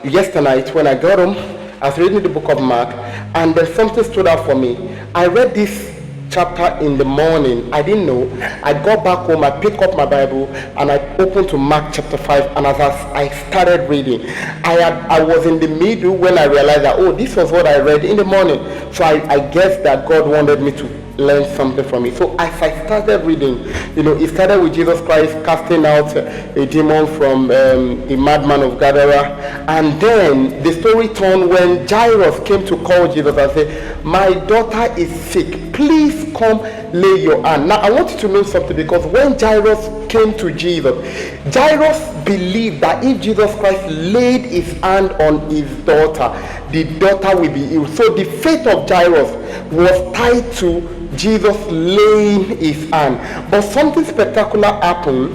yesterday night when I got home, I was reading the book of Mark, and then something stood out for me. I read this chapter in the morning. I didn't know. I got back home, I picked up my Bible, and I opened to Mark chapter 5. And as I started reading, I was in the middle when I realized that, oh, this was what I read in the morning. So I guess that God wanted me to learn something from it. So as I started reading, it started with Jesus Christ casting out a demon from the madman of Gadara, and then the story turned when Jairus came to call Jesus and say, my daughter is sick, please come lay your hand. Now I want you to know something, because when Jairus came to Jesus, Jairus believed that if Jesus Christ laid his hand on his daughter, the daughter will be healed. So the faith of Jairus was tied to Jesus laying his hand. But something spectacular happened,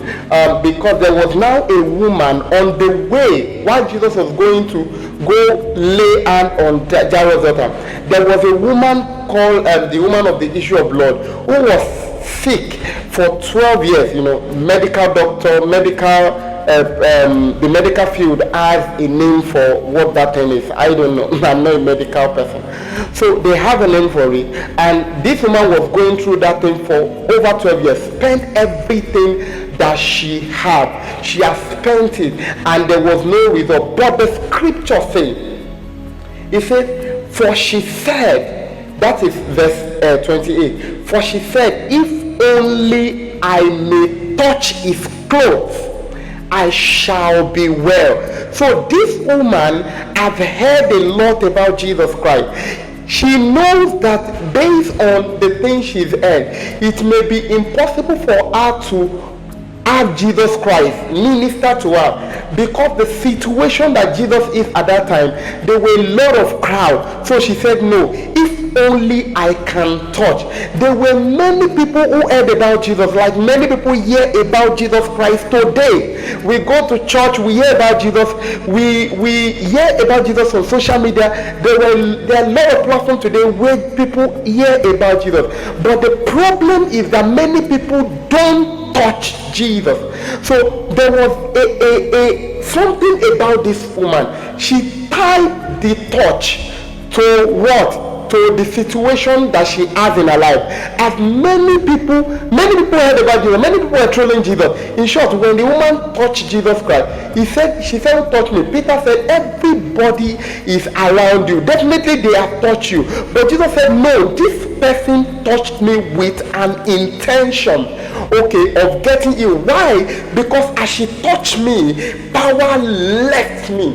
because there was now a woman on the way while Jesus was going to go lay hand on Jairus' daughter. There was a woman called the woman of the issue of blood, who was sick for 12 years. Medical doctor, the medical field has a name for what that thing is. I don't know. I'm not a medical person. So they have a name for it. And this woman was going through that thing for over 12 years. Spent everything that she had. She has spent it. And there was no result. But the scripture says, it said, for she said, that is verse 28. For she said, if only I may touch his clothes, I shall be well. So this woman has heard a lot about Jesus Christ. She knows that based on the things she's heard, it may be impossible for her to have Jesus Christ minister to her, because the situation that Jesus is at that time, there were a lot of crowd. So she said, no, if only I can touch. There were many people who heard about Jesus, like many people hear about Jesus Christ today. We go to church, we hear about Jesus, we hear about Jesus on social media. There are a lot of platforms today where people hear about Jesus, but the problem is that many people don't touch Jesus. So there was a something about this woman. She tied the touch to what? To the situation that she has in her life. As many people heard about Jesus, many people were trolling Jesus. In short, when the woman touched Jesus Christ, she said, touch me. Peter said, everybody is around you. Definitely they have touched you. But Jesus said, no, this person touched me with an intention, of getting ill. Why? Because as she touched me, power left me.